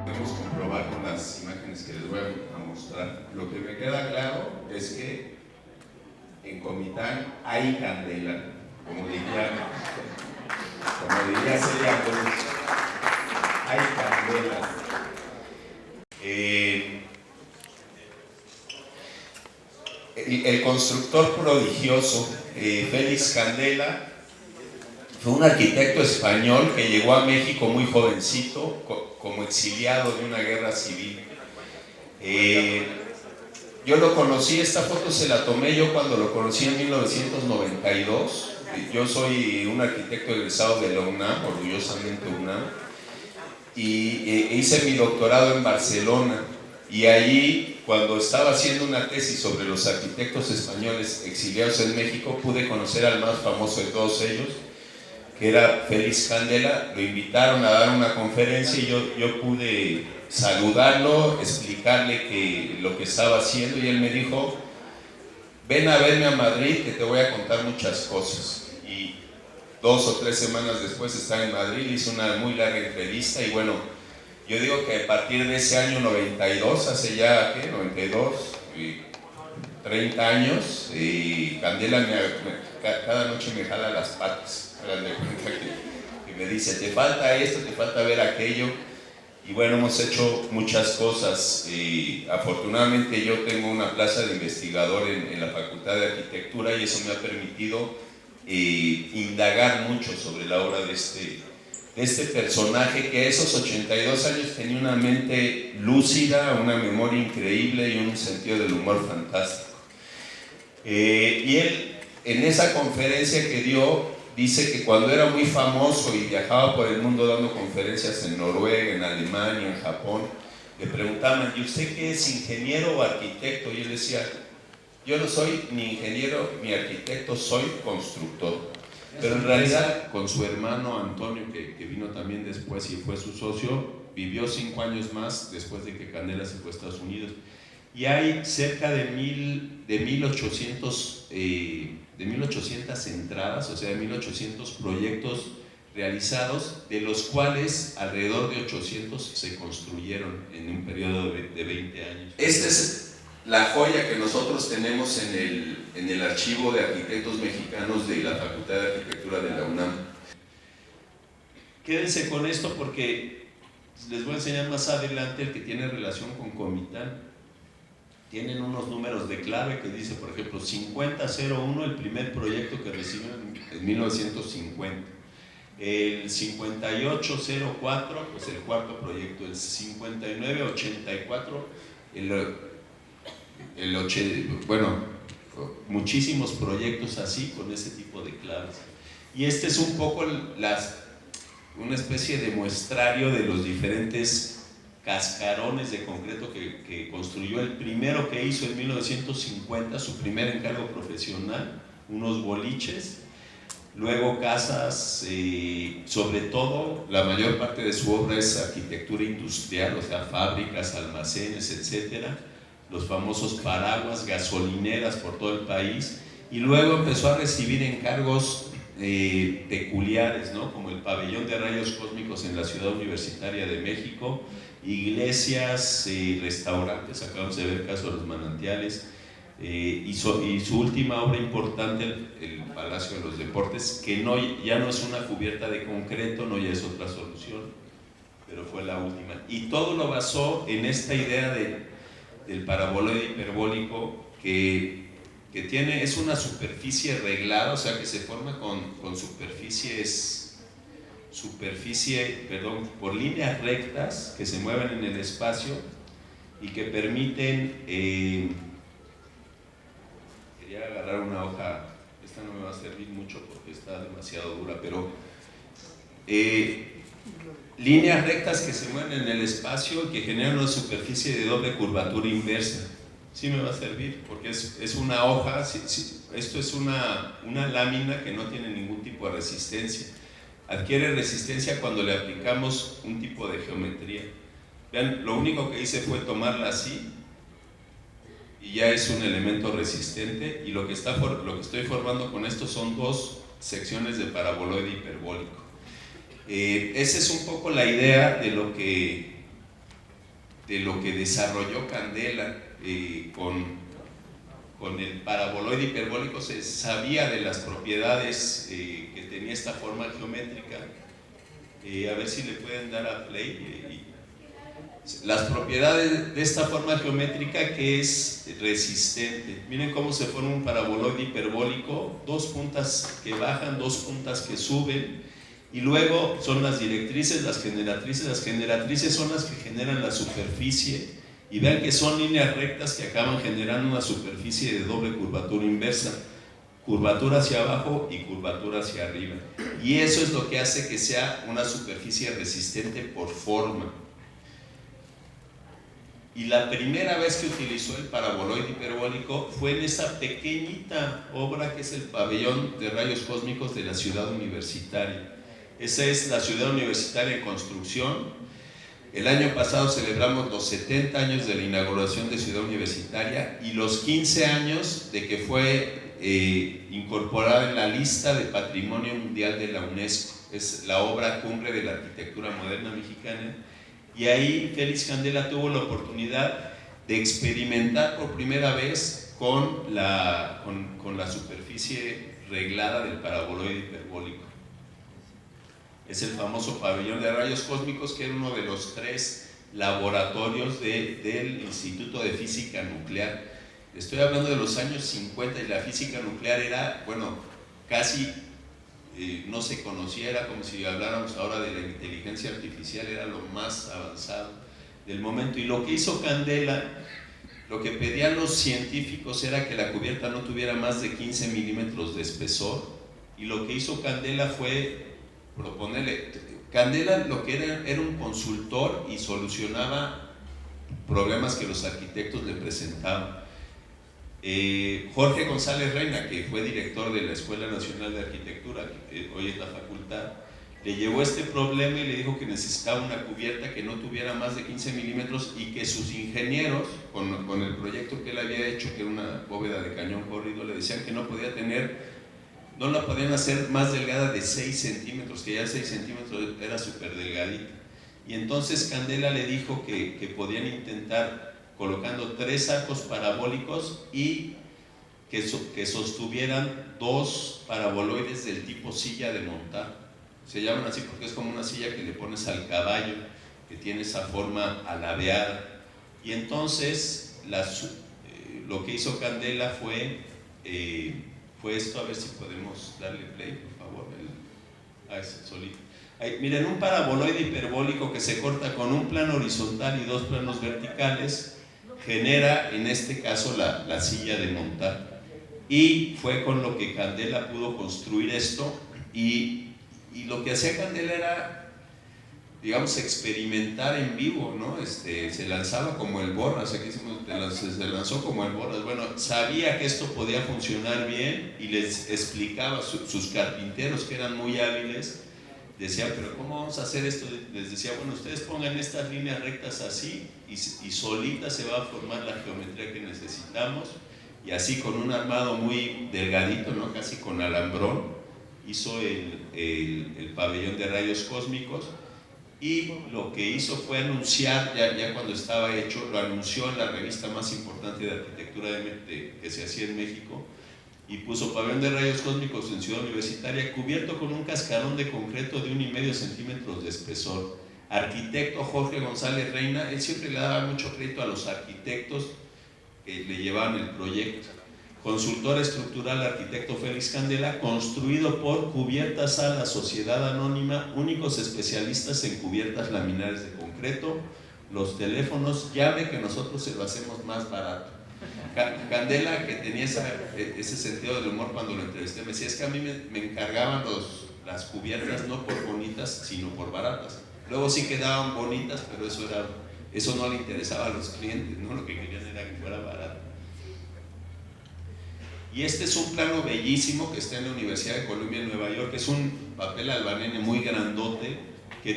Speaker 6: Podemos comprobar con las imágenes que les voy a mostrar. Lo que me queda claro es que en Comitán hay candela, como diría Celia Cruz, hay candela. El constructor prodigioso, Félix Candela, fue un arquitecto español que llegó a México muy jovencito, como exiliado de una guerra civil. Yo lo conocí, esta foto se la tomé yo cuando lo conocí en 1992. Yo soy un arquitecto egresado de la UNAM, orgullosamente UNAM, y hice mi doctorado en Barcelona. Y allí, cuando estaba haciendo una tesis sobre los arquitectos españoles exiliados en México, pude conocer al más famoso de todos ellos, que era Félix Candela. Lo invitaron a dar una conferencia y yo pude saludarlo, explicarle lo que estaba haciendo, y él me dijo: ven a verme a Madrid que te voy a contar muchas cosas. Y 2 o 3 semanas después estaba en Madrid, hice una muy larga entrevista. Y bueno, yo digo que a partir de ese año 92, hace ya, ¿qué? 92, 30 años, y Candela cada noche me jala las patas. Hagan de cuenta que me dice: te falta esto, te falta ver aquello. Y bueno, hemos hecho muchas cosas. Y afortunadamente yo tengo una plaza de investigador en la Facultad de Arquitectura, y eso me ha permitido indagar mucho sobre la obra de este personaje, que a esos 82 años tenía una mente lúcida, una memoria increíble y un sentido del humor fantástico. Y él, en esa conferencia que dio, dice que cuando era muy famoso y viajaba por el mundo dando conferencias en Noruega, en Alemania, en Japón, le preguntaban: ¿y usted qué es, ingeniero o arquitecto? Y él decía: yo no soy ni ingeniero ni arquitecto, soy constructor. Pero en realidad, con su hermano Antonio, que vino también después y fue su socio, vivió 5 años más después de que Candela se fue a Estados Unidos. Y hay cerca de 1800 entradas, o sea, de 1800 proyectos realizados, de los cuales alrededor de 800 se construyeron en un periodo de 20 años. Esta es la joya que nosotros tenemos en el archivo de arquitectos mexicanos de la Facultad de Arquitectura de la UNAM. Quédense con esto porque les voy a enseñar más adelante el que tiene relación con Comitán. tienen unos números de clave que dice, por ejemplo, 5001, el primer proyecto que recibieron en 1950. El 5804, pues el cuarto proyecto. El 5984, bueno, muchísimos proyectos así, con ese tipo de claves. Y este es un poco una especie de muestrario de los diferentes cascarones de concreto que construyó. El primero que hizo en 1950, su primer encargo profesional, unos boliches, luego casas, sobre todo la mayor parte de su obra es arquitectura industrial, o sea, fábricas, almacenes, etcétera, los famosos paraguas, gasolineras por todo el país, y luego empezó a recibir encargos peculiares, ¿no? Como el pabellón de rayos cósmicos en la Ciudad Universitaria de México, iglesias, restaurantes, acabamos de ver el caso de los manantiales, y su última obra importante, el Palacio de los Deportes, que ya no es una cubierta de concreto, no, ya es otra solución, pero fue la última. Y todo lo basó en esta idea del paraboloide hiperbólico que es una superficie reglada, o sea que se forma con por líneas rectas que se mueven en el espacio y que permiten, quería agarrar una hoja, esta no me va a servir mucho porque está demasiado dura, pero líneas rectas que se mueven en el espacio y que generan una superficie de doble curvatura inversa. Sí me va a servir porque es una hoja, esto es una lámina que no tiene ningún tipo de resistencia. Adquiere resistencia cuando le aplicamos un tipo de geometría. Vean, lo único que hice fue tomarla así y ya es un elemento resistente, y lo que estoy formando con esto son dos secciones de paraboloide hiperbólico. Esa es un poco la idea de lo que desarrolló Candela. Con el paraboloide hiperbólico se sabía de las propiedades que tenía esta forma geométrica. A ver si le pueden dar a play. Las propiedades de esta forma geométrica, que es resistente. Miren cómo se forma un paraboloide hiperbólico, dos puntas que bajan, dos puntas que suben, y luego son las directrices, las generatrices son las que generan la superficie. Y vean que son líneas rectas que acaban generando una superficie de doble curvatura inversa, curvatura hacia abajo y curvatura hacia arriba. Y eso es lo que hace que sea una superficie resistente por forma. Y la primera vez que utilizó el paraboloide hiperbólico fue en esa pequeñita obra que es el pabellón de rayos cósmicos de la Ciudad Universitaria. Esa es la Ciudad Universitaria en construcción. El año pasado celebramos los 70 años de la inauguración de Ciudad Universitaria y los 15 años de que fue incorporada en la lista de Patrimonio Mundial de la UNESCO. Es la obra cumbre de la arquitectura moderna mexicana, y ahí Félix Candela tuvo la oportunidad de experimentar por primera vez con la superficie reglada del paraboloide hiperbólico. Es el famoso pabellón de rayos cósmicos, que era uno de los 3 laboratorios del Instituto de Física Nuclear. Estoy hablando de los años 50 y la física nuclear era, bueno, casi no se conocía, era como si habláramos ahora de la inteligencia artificial, era lo más avanzado del momento. Y lo que hizo Candela, lo que pedían los científicos era que la cubierta no tuviera más de 15 milímetros de espesor, y lo que hizo Candela fue proponerle. Candela lo que era un consultor y solucionaba problemas que los arquitectos le presentaban. Jorge González Reina, que fue director de la Escuela Nacional de Arquitectura, que hoy es la facultad, le llevó este problema y le dijo que necesitaba una cubierta que no tuviera más de 15 milímetros y que sus ingenieros, con el proyecto que él había hecho, que era una bóveda de cañón corrido, le decían que no la podían hacer más delgada de 6 centímetros, que ya 6 centímetros era súper delgadita. Y entonces Candela le dijo que podían intentar colocando 3 arcos parabólicos y que sostuvieran 2 paraboloides del tipo silla de montar. Se llaman así porque es como una silla que le pones al caballo, que tiene esa forma alabeada. Y entonces lo que hizo Candela fue esto, a ver si podemos darle play, por favor. Es solito. Miren, un paraboloide hiperbólico que se corta con un plano horizontal y dos planos verticales genera, en este caso, la silla de montar. Y fue con lo que Candela pudo construir esto, y lo que hacía Candela era, digamos, experimentar en vivo, ¿no? Se lanzaba como el Borras, aquí se lanzó como el Borras. Bueno, sabía que esto podía funcionar bien y les explicaba a sus carpinteros, que eran muy hábiles. Decían, pero ¿cómo vamos a hacer esto? Les decía, bueno, ustedes pongan estas líneas rectas así y solita se va a formar la geometría que necesitamos. Y así, con un armado muy delgadito, ¿no? Casi con alambrón, hizo el pabellón de rayos cósmicos. Y lo que hizo fue anunciar, ya cuando estaba hecho, lo anunció en la revista más importante de arquitectura que se hacía en México, y puso pabellón de rayos cósmicos en Ciudad Universitaria, cubierto con un cascarón de concreto de 1,5 centímetros de espesor. Arquitecto Jorge González Reina. Él siempre le daba mucho crédito a los arquitectos que le llevaban el proyecto. Consultor estructural, arquitecto Félix Candela. Construido por Cubiertas Sala, Sociedad Anónima, únicos especialistas en cubiertas laminares de concreto. Los teléfonos, llame que nosotros se lo hacemos más barato. Candela, que tenía ese sentido del humor, cuando lo entrevisté, me decía, es que a mí me encargaban las cubiertas no por bonitas, sino por baratas. Luego sí quedaban bonitas, pero eso no le interesaba a los clientes, ¿no? Lo que querían era que fuera barato. Y este es un plano bellísimo que está en la Universidad de Columbia en Nueva York. Es un papel albanene muy grandote que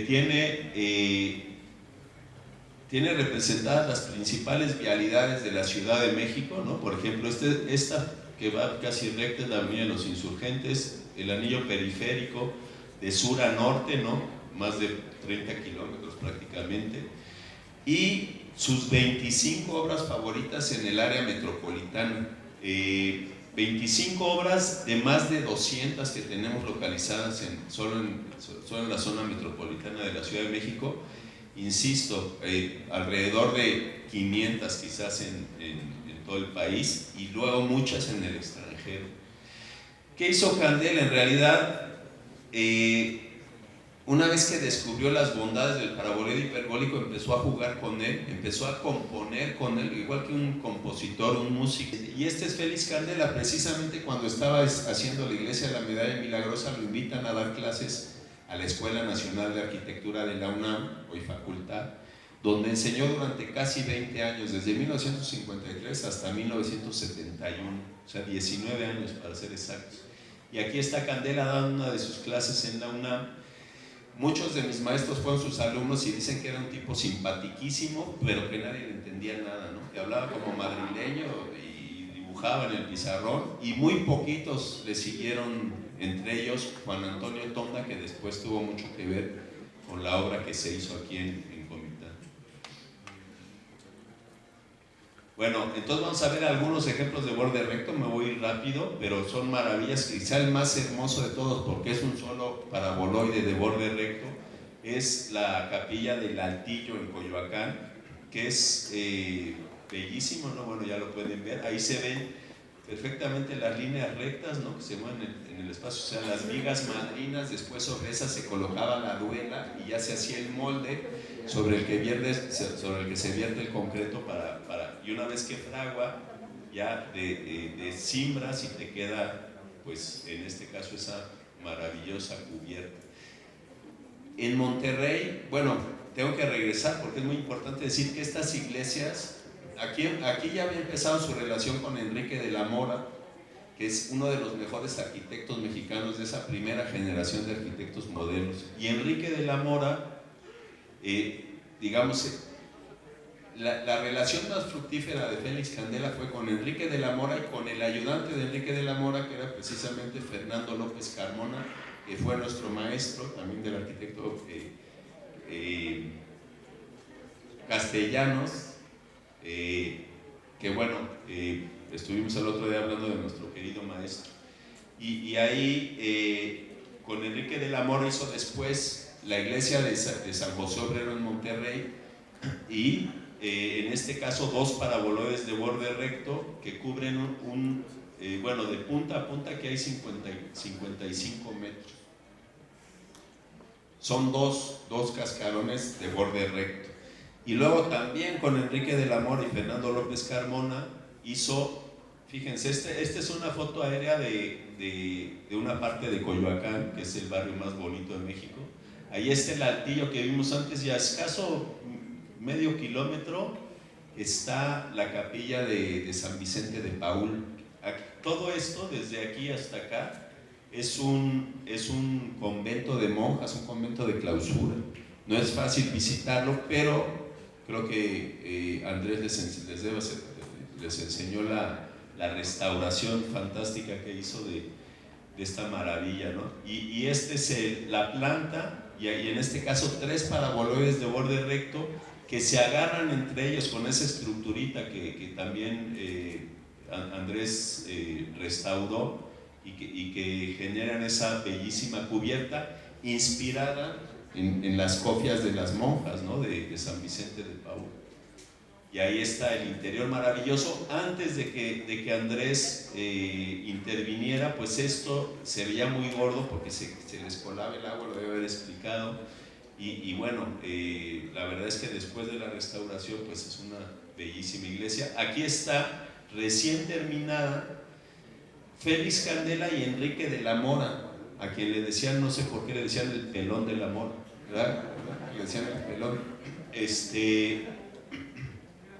Speaker 6: tiene representadas las principales vialidades de la Ciudad de México, ¿no? Por ejemplo, esta que va casi recta es la Avenida de los Insurgentes, el anillo periférico de sur a norte, ¿no? Más de 30 kilómetros prácticamente, y sus 25 obras favoritas en el área metropolitana. 25 obras de más de 200 que tenemos localizadas solo en la zona metropolitana de la Ciudad de México. Insisto, alrededor de 500 quizás en todo el país, y luego muchas en el extranjero. ¿Qué hizo Candela? En realidad, una vez que descubrió las bondades del paraboloide hiperbólico, empezó a jugar con él, empezó a componer con él, igual que un compositor, un músico. Y este es Félix Candela. Precisamente cuando estaba haciendo la iglesia de la Medalla Milagrosa, lo invitan a dar clases a la Escuela Nacional de Arquitectura de la UNAM, hoy facultad, donde enseñó durante casi 20 años, desde 1953 hasta 1971, o sea, 19 años para ser exactos. Y aquí está Candela dando una de sus clases en la UNAM. Muchos de mis maestros fueron sus alumnos y dicen que era un tipo simpaticísimo, pero que nadie le entendía nada, ¿no? Que hablaba como madrileño y dibujaba en el pizarrón, y muy poquitos le siguieron, entre ellos Juan Antonio Tonda, que después tuvo mucho que ver con la obra que se hizo aquí en Comitán. Bueno, entonces vamos a ver algunos ejemplos de borde recto. Me voy a ir rápido, pero son maravillas. Quizá el más hermoso de todos, porque es un solo paraboloide de borde recto, es la capilla del Altillo en Coyoacán, que es bellísimo, ¿no? Bueno, ya lo pueden ver, ahí se ven perfectamente las líneas rectas, ¿no? Que se mueven en el espacio, o sea, las vigas madrinas. Después sobre esas se colocaba la duela y ya se hacía el molde sobre el que se vierte el concreto y una vez que fragua, ya de cimbras y te queda, pues en este caso, esa maravillosa cubierta. En Monterrey, bueno, tengo que regresar porque es muy importante decir que estas iglesias, aquí ya había empezado su relación con Enrique de la Mora, que es uno de los mejores arquitectos mexicanos de esa primera generación de arquitectos modernos. Y Enrique de la Mora, digamos, la relación más fructífera de Félix Candela fue con Enrique de la Mora y con el ayudante de Enrique de la Mora, que era precisamente Fernando López Carmona, que fue nuestro maestro, también del arquitecto Castellanos, que bueno, estuvimos el otro día hablando de nuestro querido maestro. Y ahí, con Enrique de la Mora, hizo después la iglesia de San José Obrero en Monterrey, y en este caso 2 paraboloides de borde recto que cubren bueno, de punta a punta que hay 55 metros. Son dos cascarones de borde recto. Y luego también con Enrique del Amor y Fernando López Carmona hizo, fíjense, esta es una foto aérea de una parte de Coyoacán, que es el barrio más bonito de México. Ahí está el altillo que vimos antes, y a escaso medio kilómetro está la capilla de San Vicente de Paúl. Todo esto, desde aquí hasta acá, es un convento de monjas, un convento de clausura. No es fácil visitarlo, pero creo que Andrés les enseñó la restauración fantástica que hizo de esta maravilla, ¿no? Y esta es la planta, y en este caso 3 paraboloides de borde recto que se agarran entre ellos con esa estructurita que también Andrés restauró y que generan esa bellísima cubierta inspirada en las cofias de las monjas, ¿no? de San Vicente de Paúl. Y ahí está el interior maravilloso. Antes de que Andrés interviniera, pues esto se veía muy gordo porque se les colaba el agua, lo debe haber explicado. Y bueno, la verdad es que después de la restauración, pues es una bellísima iglesia. Aquí está, recién terminada, Félix Candela y Enrique de la Mora, a quien le decían, no sé por qué le decían el pelón de la Mora, ¿verdad? Le decían el pelón.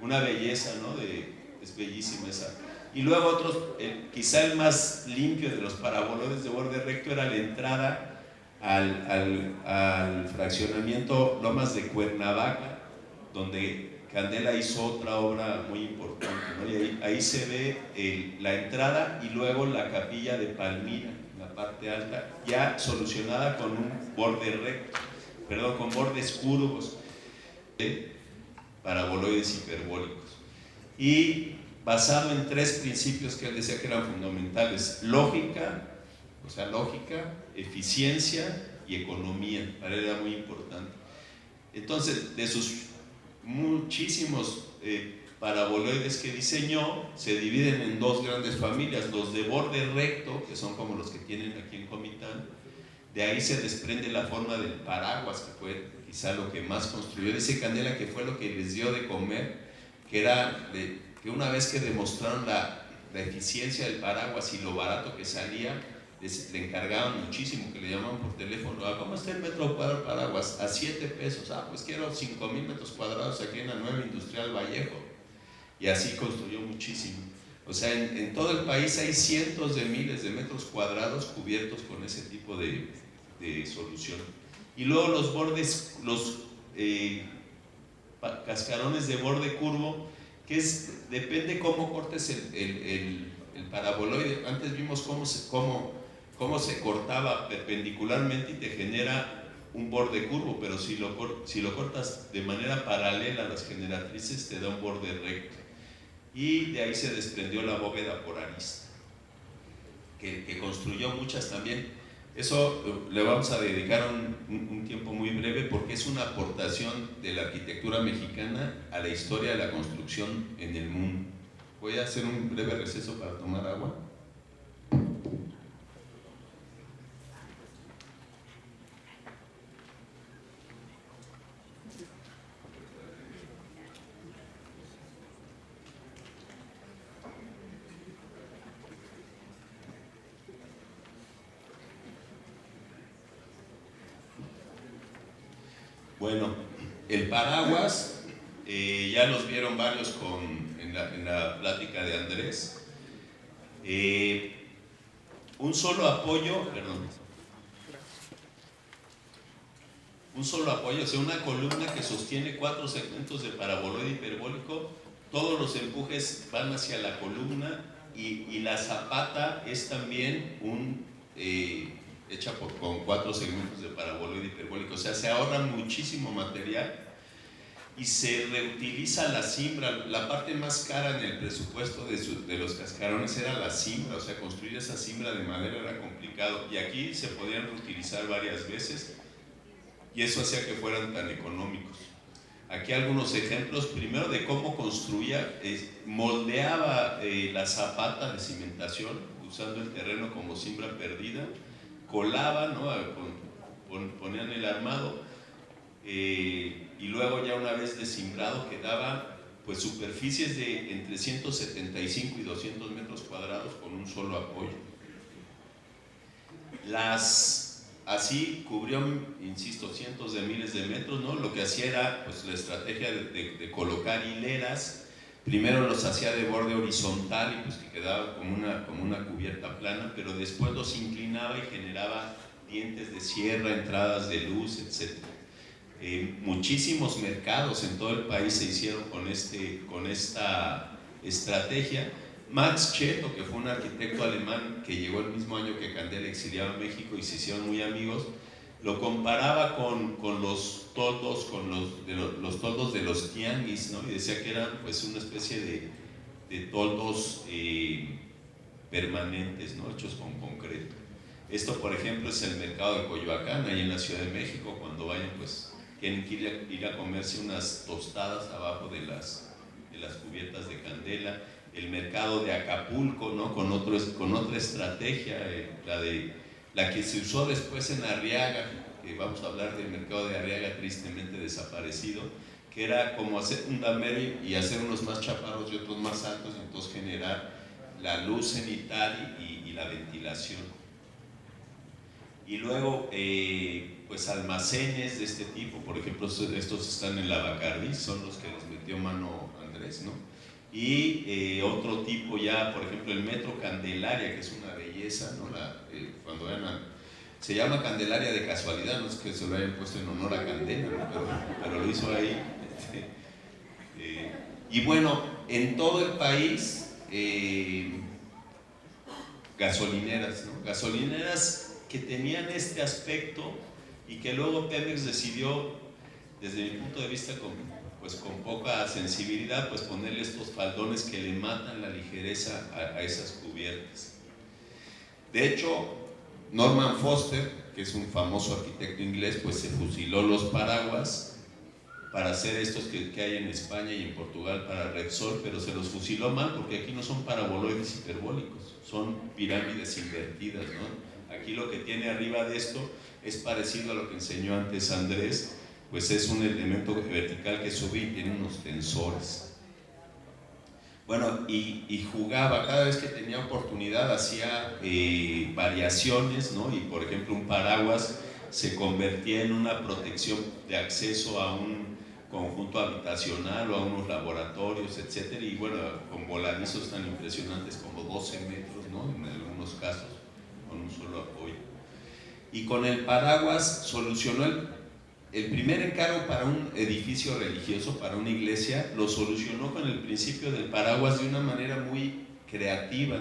Speaker 6: Una belleza, ¿no? Es bellísima esa. Y luego otros, quizá el más limpio de los paraboloides de borde recto era la entrada al fraccionamiento Lomas de Cuernavaca, donde Candela hizo otra obra muy importante, ¿no? Y ahí se ve la entrada y luego la capilla de Palmira, la parte alta, ya solucionada con un borde recto, perdón, con bordes curvos, paraboloides hiperbólicos. Y basado en 3 principios que él decía que eran fundamentales: lógica, o sea, lógica, eficiencia y economía. Para él era muy importante. Entonces, de sus muchísimos paraboloides que diseñó, se dividen en 2 grandes familias: los de borde recto, que son como los que tienen aquí en Comitán. De ahí se desprende la forma del paraguas, que fue quizá lo que más construyó. Dice Candela que fue lo que les dio de comer, que era que una vez que demostraron la eficiencia del paraguas y lo barato que salía, le encargaban muchísimo, que le llamaban por teléfono: ¿cómo está el metro cuadrado del paraguas? A 7 pesos. Pues quiero 5,000 metros cuadrados aquí en la nueva Industrial Vallejo. Y así construyó muchísimo. O sea, en todo el país hay cientos de miles de metros cuadrados cubiertos con ese tipo de solución. Y luego los bordes, cascarones de borde curvo, que depende cómo cortes el paraboloide. Antes vimos cómo se cortaba perpendicularmente y te genera un borde curvo, pero si lo cortas de manera paralela a las generatrices, te da un borde recto. Y de ahí se desprendió la bóveda por arista, que construyó muchas también. Eso le vamos a dedicar un tiempo muy breve, porque es una aportación de la arquitectura mexicana a la historia de la construcción en el mundo. Voy a hacer un breve receso para tomar agua. Bueno, el paraguas, ya los vieron varios en la plática de Andrés. Un solo apoyo, o sea, una columna que sostiene 4 segmentos de paraboloide hiperbólico. Todos los empujes van hacia la columna, y la zapata es también hecha con 4 segmentos de paraboloide hiperbólico. O sea, se ahorra muchísimo material y se reutiliza la cimbra. La parte más cara en el presupuesto de los cascarones era la cimbra. O sea, construir esa cimbra de madera era complicado, y aquí se podían reutilizar varias veces, y eso hacía que fueran tan económicos. aquí algunos ejemplos, primero de cómo construía, moldeaba la zapata de cimentación, usando el terreno como siembra perdida, colaba, ¿no? Ponían el armado, y luego ya una vez desimbrado quedaba pues superficies de entre 175 y 200 metros cuadrados con un solo apoyo. Así cubrió, insisto, cientos de miles de metros, ¿no? Lo que hacía era pues la estrategia de colocar hileras. Primero los hacía de borde horizontal y pues que quedaba como una cubierta plana, pero después los inclinaba y generaba dientes de sierra, entradas de luz, etc. Muchísimos mercados en todo el país se hicieron con esta estrategia. Max Cheto, que fue un arquitecto alemán que llegó el mismo año que Candela exiliado a México y se hicieron muy amigos, lo comparaba con los toldos, los toldos de los tianguis, ¿no? Y decía que eran pues una especie de toldos permanentes, ¿no? Hechos con concreto. Esto, por ejemplo, es el mercado de Coyoacán, ahí en la Ciudad de México. Cuando vayan, pues tienen que ir a comerse unas tostadas abajo de las cubiertas de Candela. El mercado de Acapulco, ¿no? con otra estrategia, la que se usó después en Arriaga, que vamos a hablar del mercado de Arriaga tristemente desaparecido, que era como hacer un damero y hacer unos más chaparros y otros más altos, y entonces generar la luz cenital y la ventilación. Y luego pues almacenes de este tipo, por ejemplo estos están en la Bacardí, son los que les metió mano Andrés, ¿no? Y otro tipo ya, por ejemplo el Metro Candelaria, que es una belleza, ¿no? Cuando vean se llama Candelaria de casualidad, no es que se lo hayan puesto en honor a Candela, ¿no? pero lo hizo ahí. Y bueno, en todo el país gasolineras, ¿no? Gasolineras que tenían este aspecto y que luego Pemex decidió, desde mi punto de vista con poca sensibilidad, pues ponerle estos faldones que le matan la ligereza a esas cubiertas. De hecho, Norman Foster, que es un famoso arquitecto inglés, pues se fusiló los paraguas para hacer estos que hay en España y en Portugal para Repsol, pero se los fusiló mal porque aquí no son paraboloides hiperbólicos, son pirámides invertidas, ¿no? Aquí lo que tiene arriba de esto es parecido a lo que enseñó antes Andrés, pues es un elemento vertical que sube y tiene unos tensores. Bueno, y jugaba, cada vez que tenía oportunidad hacía variaciones, ¿no? Y por ejemplo un paraguas se convertía en una protección de acceso a un conjunto habitacional o a unos laboratorios, etc. Y bueno, con voladizos tan impresionantes como 12 metros, ¿no? En algunos casos, con un solo apoyo. Y con el paraguas solucionó el primer encargo para un edificio religioso, para una iglesia, lo solucionó con el principio del paraguas de una manera muy creativa.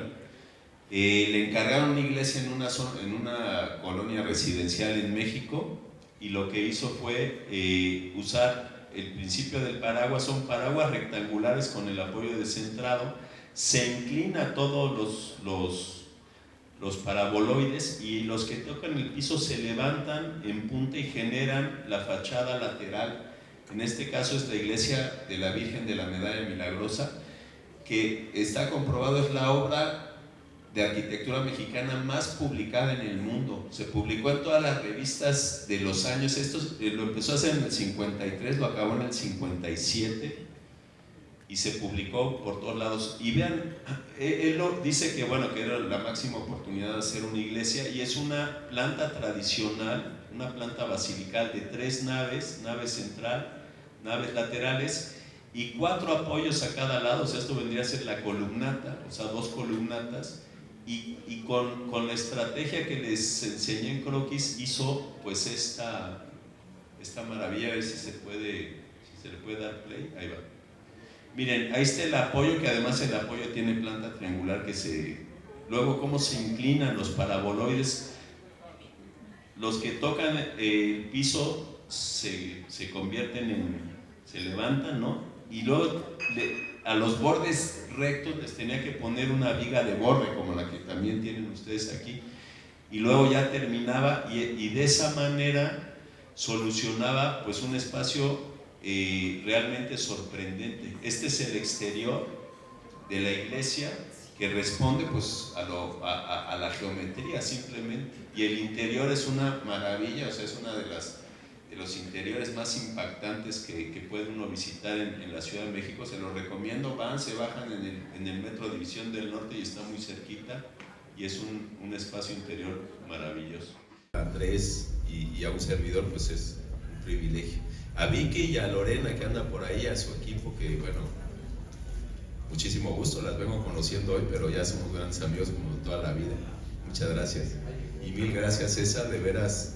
Speaker 6: Le encargaron una iglesia en una colonia residencial en México, y lo que hizo fue usar el principio del paraguas. Son paraguas rectangulares con el apoyo descentrado, se inclina todos los paraboloides, y los que tocan el piso se levantan en punta y generan la fachada lateral. En este caso es la iglesia de la Virgen de la Medalla Milagrosa, que está comprobado, es la obra de arquitectura mexicana más publicada en el mundo. Se publicó en todas las revistas de los años. Esto lo empezó a hacer en el 53, lo acabó en el 57 y se publicó por todos lados. Y vean, él dice que bueno, que era la máxima oportunidad de hacer una iglesia, y es una planta tradicional, una planta basilical de 3 naves, nave central, naves laterales y 4 apoyos a cada lado. O sea, esto vendría a ser la columnata, o sea, 2 columnatas, y con la estrategia que les enseñé en croquis hizo pues esta maravilla. A ver si se le puede dar play. Ahí va. Miren, ahí está el apoyo, que además el apoyo tiene planta triangular luego cómo se inclinan los paraboloides. Los que tocan el piso se convierten se levantan, ¿no? Y luego a los bordes rectos les tenía que poner una viga de borde, como la que también tienen ustedes aquí, y luego ya terminaba, y de esa manera solucionaba pues un espacio realmente sorprendente. Este es el exterior de la iglesia, que responde pues a la geometría simplemente, y el interior es una maravilla, o sea, es una de los interiores más impactantes que puede uno visitar en la Ciudad de México. Se los recomiendo, se bajan en el Metro División del Norte y está muy cerquita, y es un espacio interior maravilloso. A Andrés y a un servidor pues es un privilegio. A Vicky y a Lorena, que anda por ahí, a su equipo, que bueno, muchísimo gusto, las vengo conociendo hoy, pero ya somos grandes amigos como toda la vida. Muchas gracias. Y mil gracias, César, de veras,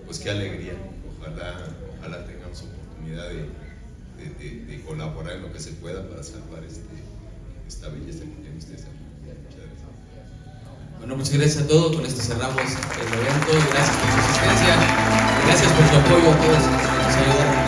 Speaker 6: pues qué alegría. Ojalá tengamos oportunidad de colaborar en lo que se pueda para salvar esta belleza que tiene usted. Muchas gracias.
Speaker 7: Bueno, muchas gracias a todos. Con esto cerramos el evento. Gracias por su asistencia. Gracias por su apoyo a todos los que nos ayudaron.